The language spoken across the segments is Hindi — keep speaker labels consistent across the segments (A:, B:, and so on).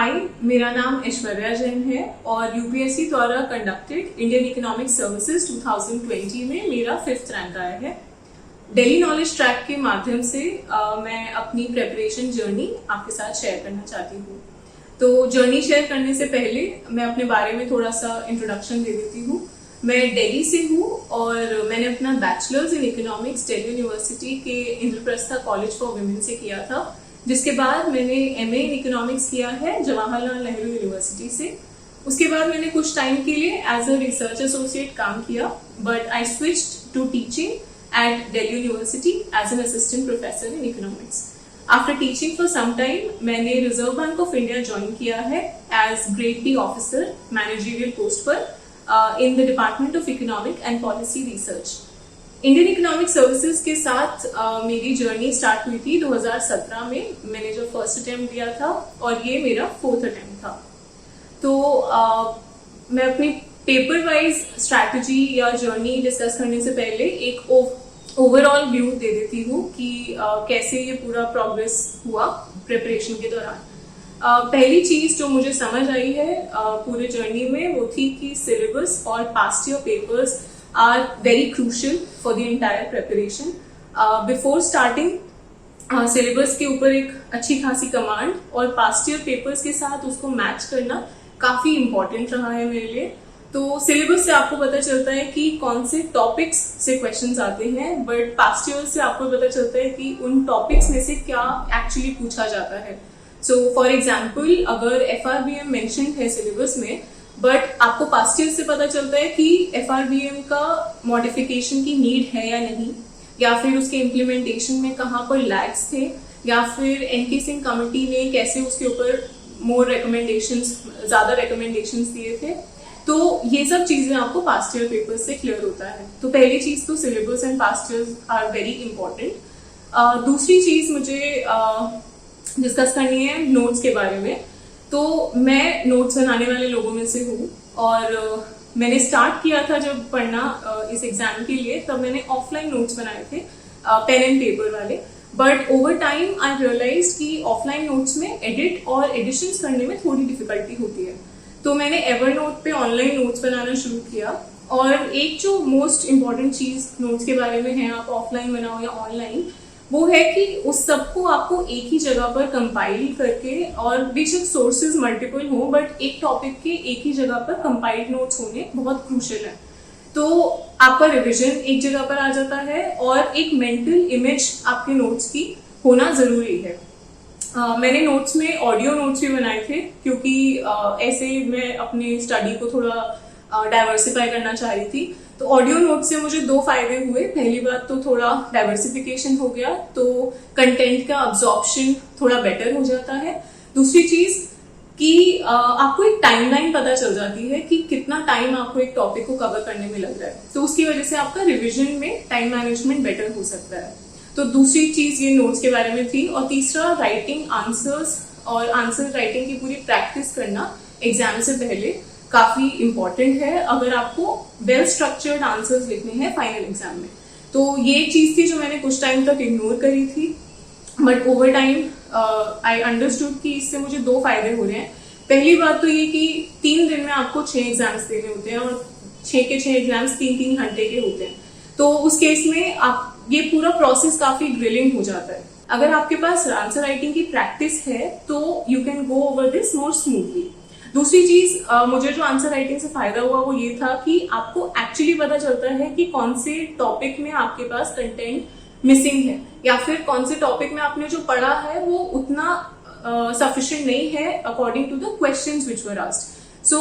A: हाय, मेरा नाम ऐश्वर्या जैन है और यूपीएससी द्वारा कंडक्टेड इंडियन इकोनॉमिक सर्विसेज 2020 में मेरा 5th रैंक आया है। दिल्ली नॉलेज ट्रैक के माध्यम से मैं अपनी प्रेपरेशन जर्नी आपके साथ शेयर करना चाहती हूँ। तो जर्नी शेयर करने से पहले मैं अपने बारे में थोड़ा सा इंट्रोडक्शन दे देती हूँ। मैं दिल्ली से हूँ और मैंने अपना bachelors in economics Delhi university के इंद्रप्रस्था कॉलेज फॉर वुमेन से किया था, जिसके बाद मैंने एमए इन इकोनॉमिक्स किया है जवाहरलाल नेहरू यूनिवर्सिटी से। उसके बाद मैंने कुछ टाइम के लिए एज अ रिसर्च एसोसिएट काम किया, but I switched to teaching at Delhi university as an assistant professor in economics. After teaching for some time मैंने reserve bank of India join किया है as grade B officer managerial post पर in the department of economic and policy research. Indian economic services के साथ मेरी जर्नी स्टार्ट हुई थी 2017 में। मैंने जो फर्स्ट अटेम्प्ट दिया था और ये मेरा 4th अटेम्प्ट था। तो मैं अपनी पेपर वाइज स्ट्रैटेजी या जर्नी डिस्कस करने से पहले एक ओवरऑल व्यू दे देती हूँ कि कैसे ये पूरा प्रोग्रेस हुआ प्रिपरेशन के दौरान। पहली चीज जो मुझे समझ आई है पूरे जर्नी में वो थी कि सिलेबस और past year papers are very crucial for the entire preparation. Before starting, syllabus के ऊपर एक अच्छी खासी कमांड और past year papers के साथ उसको मैच करना काफी important रहा है मेरे लिए। तो syllabus से आपको पता चलता है कि कौन से टॉपिक्स से क्वेश्चंस आते हैं, बट past year से आपको पता चलता है कि उन टॉपिक्स में से क्या एक्चुअली पूछा जाता है। सो फॉर एग्जाम्पल, अगर FRBM मेंशन है सिलेबस में, बट आपको पास्ट ईयर से पता चलता है कि FRBM का मॉडिफिकेशन की नीड है या नहीं, या फिर उसके इम्प्लीमेंटेशन में कहाँ पर लैग्स थे, या फिर NK सिंह कमेटी ने कैसे उसके ऊपर ज्यादा रिकमेंडेशंस दिए थे। तो ये सब चीजें आपको पास्ट ईयर पेपर से क्लियर होता है। तो पहली चीज तो syllabus and past year are very important. दूसरी चीज मुझे डिस्कस करनी है नोट्स के बारे में। तो मैं नोट्स बनाने वाले लोगों में से हूँ और मैंने स्टार्ट किया था जब पढ़ना इस एग्जाम के लिए, तब मैंने ऑफलाइन नोट्स बनाए थे पेन एंड पेपर वाले। But over time I realize कि ऑफलाइन नोट्स में एडिट और एडिशंस करने में थोड़ी डिफिकल्टी होती है। तो मैंने एवरनोट पे ऑनलाइन नोट्स बनाना शुरू किया। और एक जो मोस्ट इम्पॉर्टेंट चीज नोट्स के बारे में है, आप ऑफलाइन बनाओ या ऑनलाइन, वो है कि उस सबको आपको एक ही जगह पर कंपाइल करके, और बेशक सोर्सेज मल्टीपल हो, बट एक टॉपिक के एक ही जगह पर कंपाइल्ड नोट्स होने बहुत क्रूशियल है। तो आपका रिवीजन एक जगह पर आ जाता है और एक मेंटल इमेज आपके नोट्स की होना जरूरी है। मैंने नोट्स में ऑडियो नोट्स भी बनाए थे, क्योंकि ऐसे मैं अपने स्टडी को थोड़ा डाइवर्सिफाई करना चाह रही थी। तो ऑडियो नोट से मुझे 2 फायदे हुए। पहली बात तो थोड़ा डाइवर्सिफिकेशन हो गया, तो कंटेंट का अब्जॉर्प्शन थोड़ा बेटर हो जाता है। दूसरी चीज कि आपको एक टाइमलाइन पता चल जाती है कि कितना टाइम आपको एक टॉपिक को कवर करने में लग रहा है, तो उसकी वजह से आपका रिविजन में टाइम मैनेजमेंट बेटर हो सकता है। तो दूसरी चीज ये नोट्स के बारे में थी। और तीसरा, राइटिंग आंसर्स और आंसर राइटिंग की पूरी प्रैक्टिस करना एग्जाम से पहले काफी इंपॉर्टेंट है, अगर आपको वेल स्ट्रक्चर्ड आंसर्स लिखने हैं फाइनल एग्जाम में। तो ये एक चीज थी जो मैंने कुछ टाइम तक इग्नोर करी थी, but over time I understood कि इससे मुझे 2 फायदे हो रहे हैं। पहली बात तो ये कि 3 दिन में आपको 6 एग्जाम्स देने होते हैं, और 6 के 6 एग्जाम्स 3-3 घंटे के होते हैं। तो उस केस में आप ये पूरा प्रोसेस काफी ग्रिलिंग हो जाता है। अगर आपके पास आंसर राइटिंग की प्रैक्टिस है तो you can go over this more smoothly. दूसरी चीज मुझे जो आंसर राइटिंग से फायदा हुआ वो ये था कि आपको एक्चुअली पता चलता है कि कौन से टॉपिक में आपके पास कंटेंट मिसिंग है, या फिर कौन से टॉपिक में आपने जो पढ़ा है वो उतना सफिशिएंट नहीं है according to the questions which were asked. So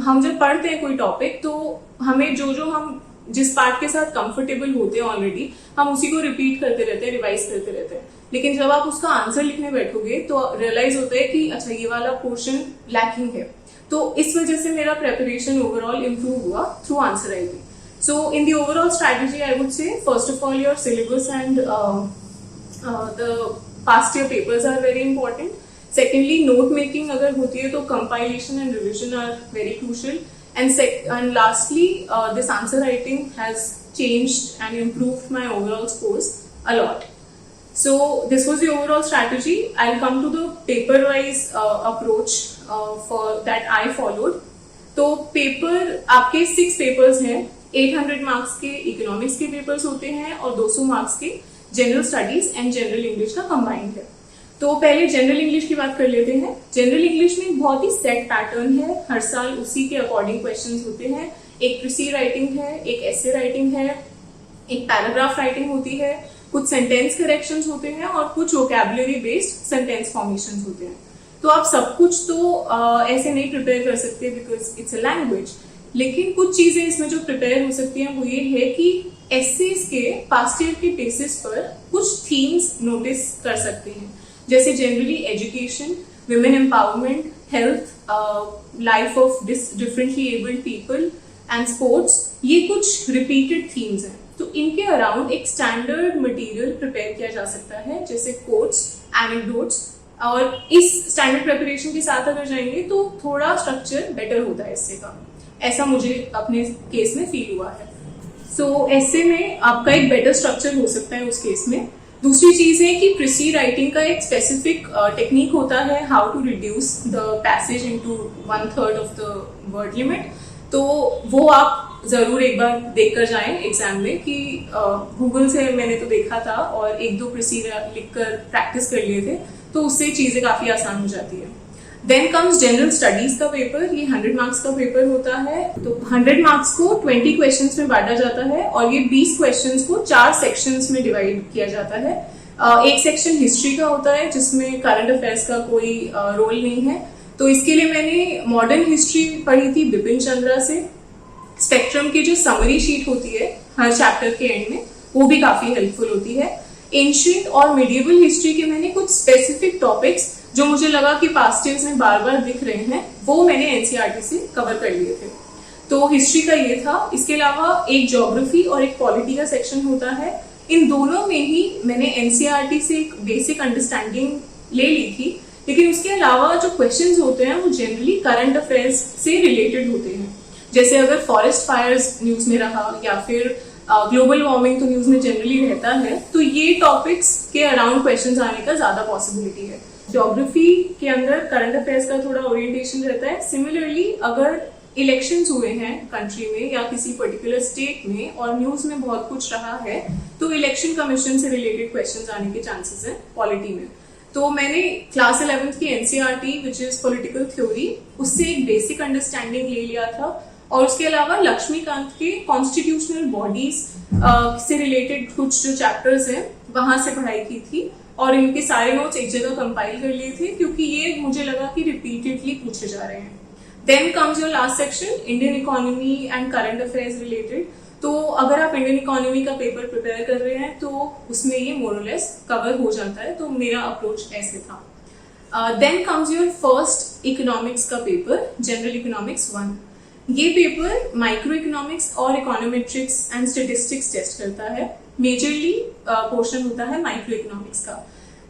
A: हम जब पढ़ते हैं कोई टॉपिक, तो हमें जो हम जिस पार्ट के साथ कंफर्टेबल होते हैं ऑलरेडी, हम उसी को रिपीट करते रहते हैं, रिवाइज करते रहते हैं। लेकिन जब आप उसका आंसर लिखने बैठोगे तो रियलाइज होता है कि अच्छा, ये वाला पोर्शन लैकिंग है। तो इस वजह से मेरा प्रेपरेशन ओवरऑल इम्प्रूव हुआ through answer writing. So in the overall strategy I would say, first of all your syllabus and the past year papers are very important. Secondly, note making अगर होती है तो compilation and revision are very crucial. And lastly, this answer writing has changed and improved my overall scores a lot. So this was the overall strategy. I'll come to the paper wise approach for that I followed. तो पेपर आपके 6 पेपर्स हैं. 800 मार्क्स के इकोनॉमिक्स के पेपर्स होते हैं और 200 मार्क्स के general studies and general English का कंबाइंड है. तो पहले जनरल इंग्लिश की बात कर लेते हैं. जनरल इंग्लिश में एक बहुत ही सेट पैटर्न है. हर साल उसी के अकॉर्डिंग क्वेश्चंस होते हैं. एक प्रीसी राइटिंग है, एक एसे राइटिंग है, एक पैराग्राफ राइटिंग होती है, कुछ सेंटेंस करेक्शंस होते हैं और कुछ वोकैबुलरी बेस्ड सेंटेंस फॉर्मेशंस होते हैं. तो आप सब कुछ तो ऐसे नहीं प्रिपेयर कर सकते बिकॉज इट्स अ लैंग्वेज. लेकिन कुछ चीजें इसमें जो प्रिपेयर हो सकती हैं वो ये है कि एसेस के पास्ट ईयर के बेसिस पर कुछ थीम्स नोटिस कर सकते हैं. जैसे generally education, women empowerment, health, life of differently abled people and sports, ये कुछ रिपीटेड थीम्स हैं. तो इनके अराउंड एक स्टैंडर्ड मटेरियल प्रिपेयर किया जा सकता है, जैसे कोट्स, एनेक्डोट्स. और इस स्टैंडर्ड प्रिपरेशन के साथ अगर जाएंगे तो थोड़ा स्ट्रक्चर बेटर होता है इससे का. ऐसा मुझे अपने केस में फील हुआ है. सो ऐसे में आपका एक बेटर स्ट्रक्चर हो सकता है उस केस में. दूसरी चीज है कि प्रीसी राइटिंग का एक स्पेसिफिक टेक्निक होता है, how to reduce the passage into 1/3 of the word limit. तो वो आप जरूर एक बार देख कर जाएं एग्जाम में कि गूगल से मैंने तो देखा था और 1-2 प्रीसी लिखकर प्रैक्टिस कर लिए थे, तो उससे चीजें काफी आसान हो जाती है. देन कम्स जनरल स्टडीज का पेपर. ये 100 मार्क्स का पेपर होता है. तो 100 मार्क्स को 20 क्वेश्चंस में बांटा जाता है और ये 20 क्वेश्चंस को 4 सेक्शंस में डिवाइड किया जाता है. एक सेक्शन हिस्ट्री का होता है जिसमें करंट अफेयर्स का कोई रोल नहीं है. तो इसके लिए मैंने मॉडर्न हिस्ट्री पढ़ी थी बिपिन चंद्रा से. स्पेक्ट्रम की जो समरी शीट होती है हर चैप्टर के एंड में, वो भी काफी हेल्पफुल होती है. एंशिएंट और मिडिएवल हिस्ट्री के मैंने कुछ स्पेसिफिक टॉपिक्स जो मुझे लगा कि पास्ट ईयर्स में बार बार दिख रहे हैं, वो मैंने एनसीईआरटी से कवर कर लिए थे. तो हिस्ट्री का ये था. इसके अलावा एक ज्योग्राफी और एक पॉलिटी का सेक्शन होता है. इन दोनों में ही मैंने एनसीईआरटी से एक बेसिक अंडरस्टैंडिंग ले ली थी. लेकिन उसके अलावा जो क्वेश्चंस होते हैं वो जनरली करंट अफेयर्स से रिलेटेड होते हैं. जैसे अगर फॉरेस्ट फायर्स न्यूज में रहा या फिर ग्लोबल वार्मिंग तो न्यूज में जनरली रहता है, तो ये टॉपिक्स के अराउंड क्वेश्चंस आने का ज्यादा पॉसिबिलिटी है. ज्योग्राफी के अंदर करंट अफेयर्स का थोड़ा ओरिएंटेशन रहता है. सिमिलरली अगर इलेक्शंस हुए हैं कंट्री में या किसी पर्टिकुलर स्टेट में और न्यूज में बहुत कुछ रहा है, तो इलेक्शन कमीशन से रिलेटेड क्वेश्चंस आने के चांसेस हैं पॉलिटी में. तो मैंने क्लास 11th की NCERT which is political theory, उससे एक बेसिक अंडरस्टैंडिंग ले लिया था. और उसके अलावा लक्ष्मीकांत के कॉन्स्टिट्यूशनल बॉडीज से रिलेटेड कुछ जो चैप्टर्स हैं वहां से पढ़ाई की थी और इनके सारे नोट्स एक जगह कंपाइल कर लिए थे क्योंकि ये मुझे लगा कि रिपीटेडली पूछे जा रहे हैं. Then comes your last section, Indian economy and current affairs related. तो अगर आप इंडियन इकोनॉमी का पेपर प्रिपेयर कर रहे हैं तो उसमें ये मोर और लेस कवर हो जाता है. तो मेरा अप्रोच ऐसे था. Then comes your first economics का पेपर, जनरल इकोनॉमिक्स 1. ये पेपर माइक्रो इकोनॉमिक्स और इकोनोमेट्रिक्स एंड स्टेटिस्टिक्स टेस्ट करता है. मेजरली पोर्शन होता है माइक्रो इकोनॉमिक्स का.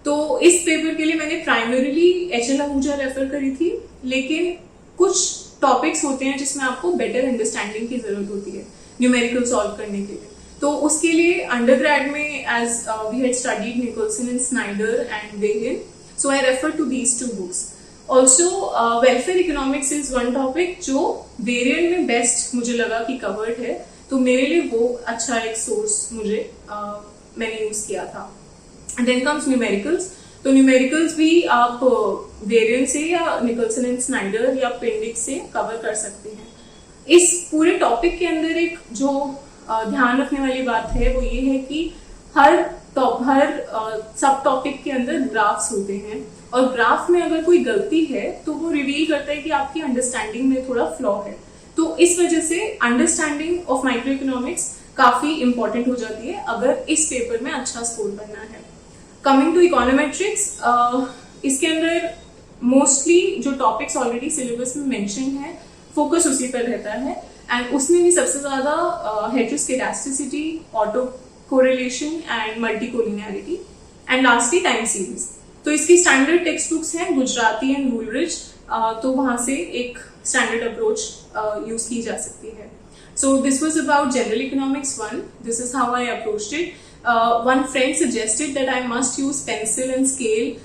A: तो इस पेपर के लिए मैंने प्राइमरीली एचएल आहूजा रेफर करी थी, लेकिन कुछ टॉपिक्स होते हैं जिसमें आपको बेटर अंडरस्टैंडिंग की जरूरत होती है न्यूमेरिकल सॉल्व करने के लिए. तो उसके लिए अंडरग्रेड में as we had studied Nicholson and Snyder and Varian, so I refer to these 2 books. Also welfare economics is one topic जो वेरिएंट में बेस्ट मुझे लगा कि कवर्ड है. तो मेरे लिए वो अच्छा एक सोर्स मैंने यूज किया था. Then comes numericals. तो न्यूमेरिकल्स भी आप वेरिएंट से या निकोलसन एंड स्नाइडर या पेंडिक्स से कवर कर सकते हैं. इस पूरे टॉपिक के अंदर एक जो ध्यान रखने वाली बात है वो ये है कि हर सब टॉपिक के अंदर ग्राफ्स होते हैं और ग्राफ में अगर कोई गलती है तो वो रिवील करता है कि आपकी अंडरस्टैंडिंग में थोड़ा फ्लॉ है. तो इस वजह से अंडरस्टैंडिंग ऑफ माइक्रो इकोनॉमिक्स काफी इंपॉर्टेंट हो जाती है अगर इस पेपर में अच्छा स्कोर करना है. कमिंग टू इकोनोमेट्रिक्स, इसके अंदर मोस्टली जो टॉपिक्स ऑलरेडी सिलेबस में मेंशन है फोकस उसी पर रहता है. एंड उसमें भी सबसे ज्यादा heteroscedasticity, autocorrelation and multicollinearity and lastly time series. तो इसकी स्टैंडर्ड टेक्स्ट बुक्स हैं गुजराती एंड वुलरिच. तो वहां से एक स्टैंडर्ड अप्रोच यूज की जा सकती है. So this was about general economics 1. This is how I approached it. one friend suggested that I must use pencil and scale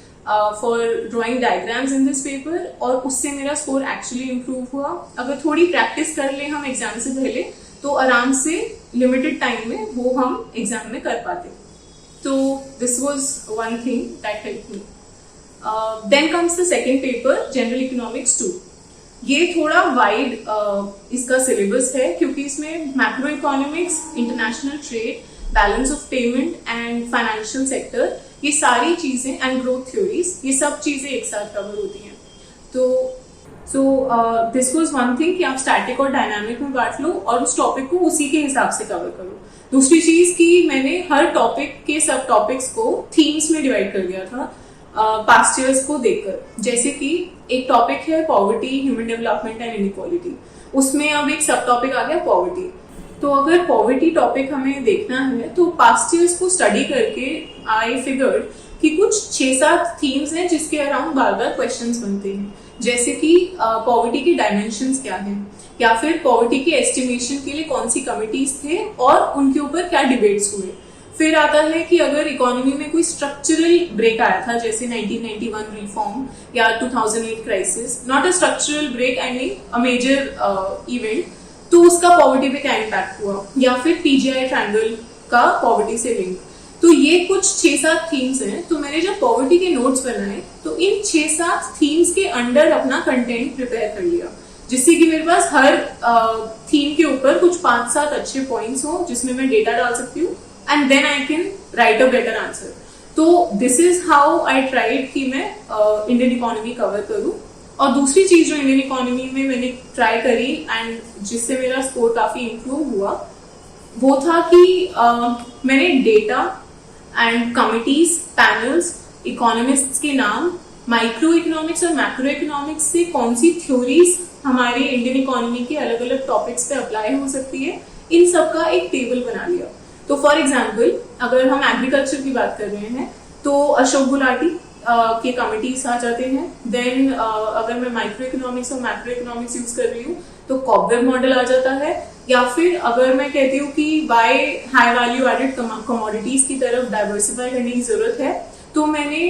A: for drawing diagrams in this paper, और उससे मेरा स्कोर एक्चुअली इम्प्रूव हुआ. अगर थोड़ी प्रैक्टिस कर ले हम एग्जाम से पहले तो आराम से लिमिटेड टाइम में वो हम एग्जाम में कर पाते. तो this was one thing that help me. Then comes the second paper, general economics 2. ये थोड़ा वाइड इसका सिलेबस है क्योंकि इसमें macro economics, international trade, balance of payment and financial sector, ये सारी चीजें एंड ग्रोथ थ्योरीज, ये सब चीजें एक साथ कवर होती हैं. तो दिस वाज वन थिंग कि आप स्टैटिक और डायनामिक में बांट लो और उस टॉपिक को उसी के हिसाब से कवर करो. दूसरी चीज कि मैंने हर टॉपिक के सब टॉपिक्स को थीम्स में डिवाइड कर दिया था पास्ट ईयर्स को देखकर. जैसे कि एक टॉपिक है poverty, human development and inequality, उसमें अब एक सब टॉपिक आ गया पॉवर्टी. तो अगर पॉवर्टी टॉपिक हमें देखना है तो पास्ट ईयर्स को स्टडी करके आई फिगर्ड कि कुछ 6-7 थीम्स हैं जिसके अराउंड बार बार क्वेश्चंस बनते हैं. जैसे कि पॉवर्टी के डायमेंशंस क्या हैं, या फिर पॉवर्टी के एस्टिमेशन के लिए कौन सी कमिटीज थे और उनके ऊपर क्या डिबेट्स हुए. फिर आता है कि अगर इकोनॉमी में कोई स्ट्रक्चरल ब्रेक आया था, जैसे 1991 रिफॉर्म या 2008 crisis, not a structural break, I mean a major event, तो उसका पॉवर्टी पे क्या इम्पैक्ट हुआ, या फिर पीजीआई ट्रायंगल का पॉवर्टी से लिंक. तो ये कुछ 6-7 थीम्स हैं. तो मैंने जब पॉवर्टी के नोट्स बनाए तो इन 6-7 थीम्स के अंडर अपना कंटेंट प्रिपेयर कर लिया, जिससे कि मेरे पास हर थीम के ऊपर कुछ 5-7 अच्छे पॉइंट्स हो जिसमें मैं डेटा डाल सकती हूँ, and then I can write a better answer. तो this is how I tried कि मैं इंडियन इकोनॉमी कवर करूं. और दूसरी चीज जो इंडियन इकोनॉमी में मैंने ट्राई करी एंड जिससे मेरा स्कोर काफी इंप्रूव हुआ, वो था कि मैंने data and committees, panels, economists के नाम, माइक्रो इकोनॉमिक्स और मैक्रो इकोनॉमिक्स से कौन सी थ्योरीज हमारे इंडियन इकोनॉमी के अलग अलग टॉपिक्स पे अप्लाई हो सकती है, इन सब का एक टेबल बना लिया. तो फॉर एग्जाम्पल अगर हम एग्रीकल्चर की बात कर रहे हैं तो अशोक गुलाटी के कमिटीज आ जाते हैं. देन अगर मैं माइक्रो इकोनॉमिक्स और मैक्रो इकोनॉमिक्स यूज कर रही हूँ तो कॉबवेब मॉडल आ जाता है. या फिर अगर मैं कहती हूँ कि by high value added commodities की तरफ डाइवर्सिफाई करने की जरूरत है, तो मैंने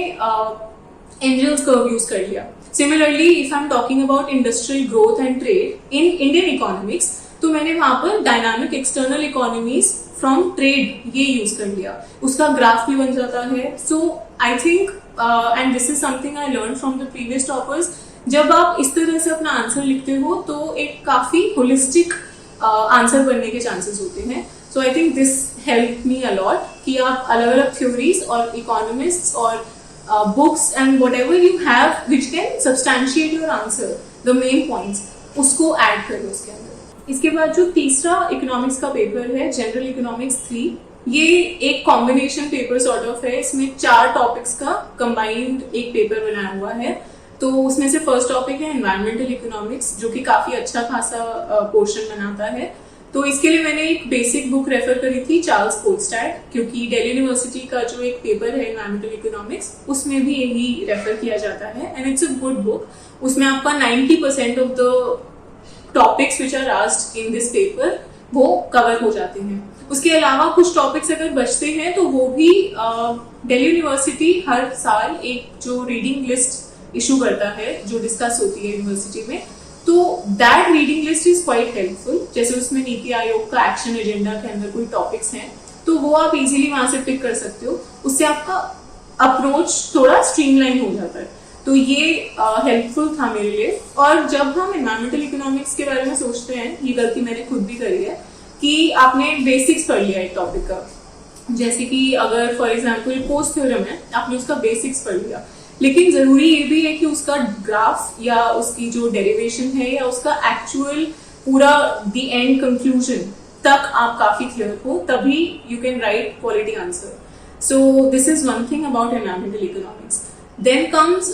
A: एंजल्स कर्व यूज कर लिया. Similarly if I am talking about industrial growth and trade in Indian economics, तो मैंने वहां पर dynamic external economies from trade ये यूज कर लिया. उसका ग्राफ भी बन जाता है. So I think and this is something I learn from the previous toppers, जब आप इस तरह से अपना आंसर लिखते हो तो एक काफी होलिस्टिक आंसर बनने के चांसेस होते हैं. So I think this help me a lot कि आप अलग अलग थ्योरीज और इकोनॉमिस्ट्स और books and whatever you have which can substantiate your answer, the main points, उसको ऐड करो उसके अंदर. इसके बाद जो तीसरा इकोनॉमिक्स का पेपर है, जनरल इकोनॉमिक्स 3, ये एक कॉम्बिनेशन पेपर सॉर्ट ऑफ है. इसमें 4 टॉपिक्स का कंबाइंड एक पेपर बनाया हुआ है. तो उसमें से फर्स्ट टॉपिक है एनवायरमेंटल इकोनॉमिक्स, जो कि काफी अच्छा खासा पोर्शन बनाता है. तो इसके लिए मैंने एक बेसिक बुक रेफर करी थी, चार्ल्स कोलस्टैट, क्योंकि दिल्ली यूनिवर्सिटी का जो एक पेपर है एनवायरमेंटल इकोनॉमिक्स, उसमें भी यही रेफर किया जाता है and it's a good book. उसमें आपका 90% of the topics which are asked in this paper वो कवर हो जाते हैं. उसके अलावा कुछ टॉपिक्स अगर बचते हैं तो वो भी दिल्ली यूनिवर्सिटी हर साल एक जो रीडिंग लिस्ट इशू करता है जो डिस्कस होती है यूनिवर्सिटी में. तो that reading list is quite helpful. जैसे उसमें नीति आयोग का एक्शन एजेंडा के अंदर कोई टॉपिक्स हैं तो वो आप इजीली वहां से पिक कर सकते हो. उससे आपका अप्रोच थोड़ा स्ट्रीमलाइन हो जाता है. तो ये हेल्पफुल था मेरे लिए. और जब हम एनवायरमेंटल इकोनॉमिक्स के बारे में सोचते हैं, ये गलती मैंने खुद भी करी है कि आपने बेसिक्स पढ़ लिया एक टॉपिक का. जैसे कि अगर फॉर एग्जांपल कोस थ्योरम है, आपने उसका बेसिक्स पढ़ लिया, लेकिन जरूरी ये भी है कि उसका ग्राफ या उसकी जो डेरिवेशन है या उसका एक्चुअल पूरा द एंड कंक्लूजन तक आप काफी क्लियर हो, तभी you can write quality answer. So this is one thing about environmental economics. Then comes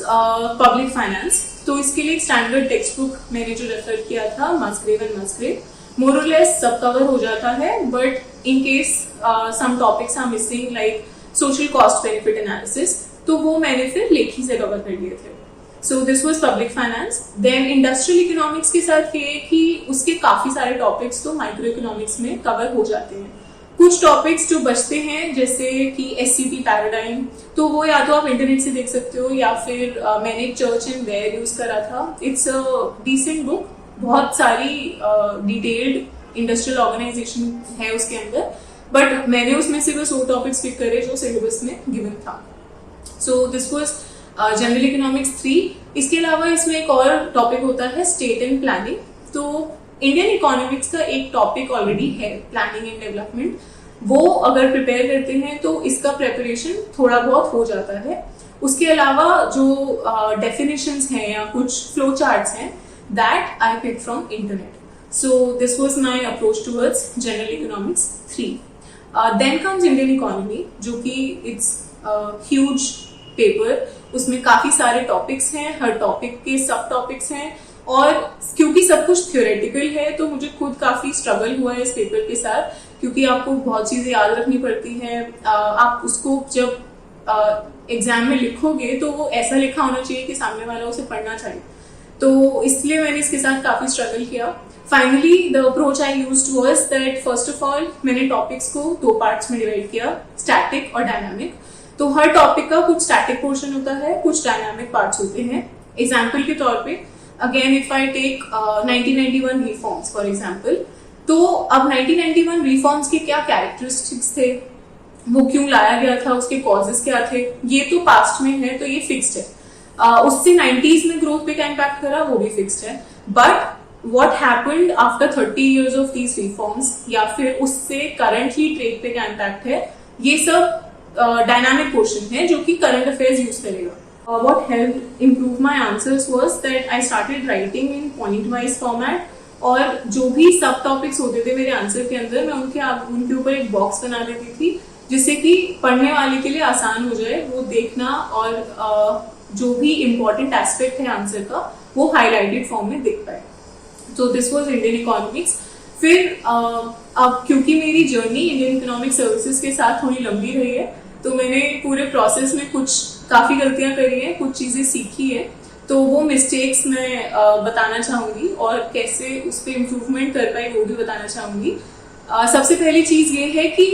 A: public finance. तो इसके लिए स्टैंडर्ड टेक्स्ट बुक मैंने जो रेफर किया था, मस्ग्रेव एंड मस्ग्रेव, मोर और लेस सब कवर हो जाता है. But in case some topics are missing like social cost benefit analysis, तो वो मैंने फिर लेखी से कवर कर लिए थे. So this was public finance. Then industrial economics के साथ ये कि उसके काफी सारे टॉपिक्स तो माइक्रो इकोनॉमिक्स में कवर हो जाते हैं. कुछ टॉपिक्स जो बचते हैं जैसे कि SCP पैराडाइम, तो वो या तो आप इंटरनेट से देख सकते हो या फिर मैंने चर्च एंड वेयर यूज करा था। इट्स अ डिसेंट बुक, बहुत सारी डिटेल्ड इंडस्ट्रियल ऑर्गेनाइजेशन है उसके अंदर, बट मैंने उसमें से बस वो टॉपिक्स पिक करे जो सिलेबस में गिवन था। सो दिस वाज जनरल इकोनॉमिक्स 3। इसके अलावा इसमें एक और टॉपिक होता है स्टेट एंड प्लानिंग। तो इंडियन इकोनॉमिक्स का एक टॉपिक ऑलरेडी है प्लानिंग एंड डेवलपमेंट, वो अगर प्रिपेयर करते हैं तो इसका प्रेपरेशन थोड़ा बहुत हो जाता है। उसके अलावा जो डेफिनेशंस हैं या कुछ फ्लो चार्ट्स हैं, that I pick from internet. So this was my approach towards general economics 3। Then comes Indian economy, जो कि इट्स ह्यूज पेपर, उसमें काफी सारे टॉपिक्स हैं, हर टॉपिक के सब टॉपिक्स हैं, और क्योंकि सब कुछ थ्योरेटिकल है तो मुझे खुद काफी स्ट्रगल हुआ है इस पेपर के साथ, क्योंकि आपको बहुत चीजें याद रखनी पड़ती हैं। आप उसको जब एग्जाम में लिखोगे तो वो ऐसा लिखा होना चाहिए कि सामने वाला उसे पढ़ना चाहिए, तो इसलिए मैंने इसके साथ काफी स्ट्रगल किया। Finally the approach I used was that first of all मैंने टॉपिक्स को 2 पार्ट्स में डिवाइड किया, स्टैटिक और डायनामिक। तो हर टॉपिक का कुछ स्टैटिक पोर्शन होता है, कुछ डायनामिक पार्ट्स होते हैं। एग्जाम्पल के तौर पे again if I take 1991 reforms for example, तो अब 1991 रिफॉर्म्स के क्या कैरेक्टरिस्टिक्स थे, वो क्यों लाया गया था, उसके कॉजेस क्या थे, ये तो पास्ट में है तो ये फिक्स्ड है। उससे 90s में ग्रोथ पे क्या इम्पैक्ट करा वो भी फिक्स्ड है, but what happened after 30 years of these reforms, या फिर उससे करंटली ट्रेड पे क्या इम्पैक्ट है, ये सब डायनामिक पोर्शन है जो कि करंट अफेयर्स यूज करेगा। What helped improve my answers was that I started writing in point wise format, और जो भी सब टॉपिक्स होते थे मेरे आंसर के अंदर, मैं उनके ऊपर एक बॉक्स बना देती थी जिससे कि पढ़ने वाले के लिए आसान हो जाए वो देखना, और जो भी इम्पोर्टेंट एस्पेक्ट है आंसर का वो हाईलाइटेड फॉर्म में दिख पाए। तो दिस वाज इंडियन इकोनॉमिक्स। फिर अब क्योंकि मेरी जर्नी इंडियन इकोनॉमिक सर्विसेज के साथ थोड़ी लंबी रही है, तो मैंने पूरे प्रोसेस में काफी गलतियां करी है, कुछ चीजें सीखी है, तो वो मिस्टेक्स मैं बताना चाहूंगी और कैसे उस पर इम्प्रूवमेंट कर पाई वो भी बताना चाहूंगी। सबसे पहली चीज ये है कि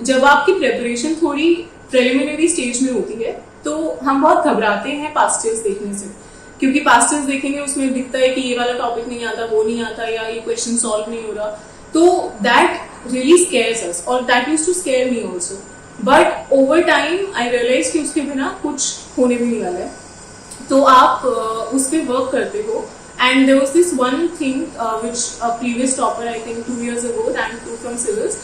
A: जब आपकी प्रेपरेशन थोड़ी प्रिलिमिनरी स्टेज में होती है तो हम बहुत घबराते हैं पास्ट ईयर्स देखने से, क्योंकि पास्ट ईयर्स देखेंगे उसमें दिखता है कि ये वाला टॉपिक नहीं आता, वो नहीं आता, या ये क्वेश्चन सॉल्व नहीं हो रहा, तो दैट रियली स्केयर्स अस, और that used to scare me also. But over time I realize कि उसके बिना कुछ होने भी नहीं वाला है, तो आप उस पर वर्क करते हो। And there was this one thing which a previous topper, I think 2 years ago, rank 2 from civils,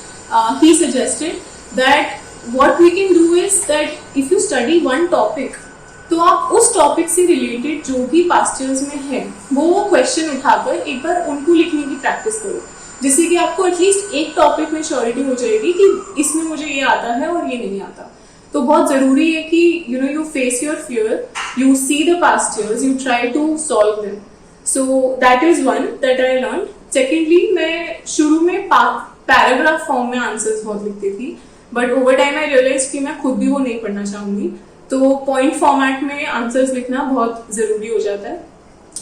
A: he suggested that what we can do is that if you study one topic, तो आप उस टॉपिक से रिलेटेड जो भी पास्ट ईयर्स में है वो क्वेश्चन उठाकर एक बार उनको लिखने की प्रैक्टिस करो, जिससे कि आपको एटलीस्ट एक टॉपिक में श्योरिटी हो जाएगी कि इसमें मुझे ये आता है और ये नहीं आता। तो बहुत जरूरी है कि you face your fear, you see the past years, you try to solve them. So that is one that I learned. Secondly, मैं शुरू में पैराग्राफ फॉर्म में आंसर्स बहुत लिखती थी, but over time I realize कि मैं खुद भी वो नहीं पढ़ना चाहूंगी, तो पॉइंट फॉर्मेट में आंसर्स लिखना बहुत जरूरी हो जाता है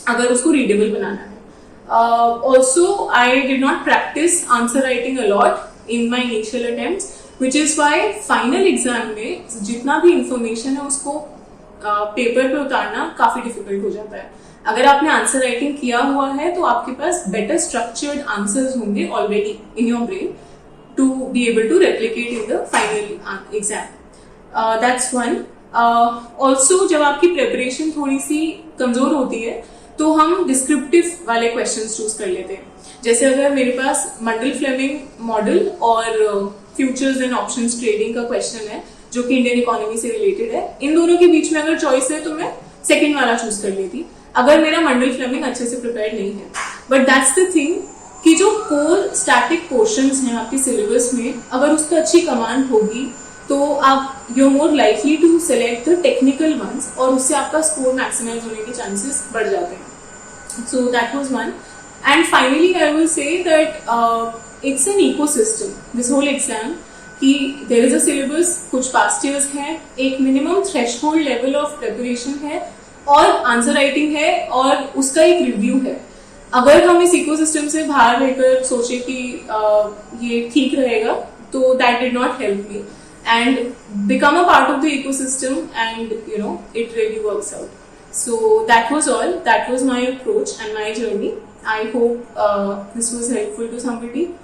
A: अगर उसको रीडेबल बनाना है। Also, I did not practice answer writing a lot in my initial attempts, which is why final exam में जितना भी इंफॉर्मेशन है उसको पेपर पे उतारना काफी डिफिकल्ट हो जाता है। अगर आपने आंसर राइटिंग किया हुआ है तो आपके पास बेटर स्ट्रक्चर्ड आंसर्स होंगे already in your brain to be able to replicate in the final exam. That's one. Also जब आपकी प्रिपरेशन थोड़ी सी कमजोर होती है तो हम डिस्क्रिप्टिव वाले क्वेश्चंस चूज कर लेते हैं। जैसे अगर मेरे पास मंडल फ्लेमिंग मॉडल और फ्यूचर्स एंड ऑप्शंस ट्रेडिंग का क्वेश्चन है जो कि इंडियन इकोनॉमी से रिलेटेड है, इन दोनों के बीच में अगर चॉइस है तो मैं सेकंड वाला चूज कर लेती अगर मेरा मंडल फ्लेमिंग अच्छे से प्रिपेयर नहीं है। बट दैट्स द थिंग कि जो कोर स्टैटिक पोर्शंस हैं आपके सिलेबस में, अगर उसका अच्छी कमांड होगी तो आप you are more likely to select the technical ones, और उससे आपका स्कोर मैक्सिमाइज होने के चांसेस बढ़ जाते हैं। So that was one. And finally, I will say that it's an ecosystem. This whole exam, कि there is a syllabus, कुछ past years हैं, एक minimum threshold level of preparation है, और आंसर राइटिंग है, और उसका एक रिव्यू है। अगर हम इस इकोसिस्टम से बाहर रहकर सोचे कि ये ठीक रहेगा, So that did not help me, and become a part of the ecosystem, and it really works out. So that was all. That was my approach and my journey. I hope this was helpful to somebody.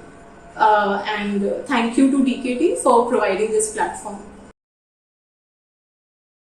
A: And thank you to DKT for providing this platform.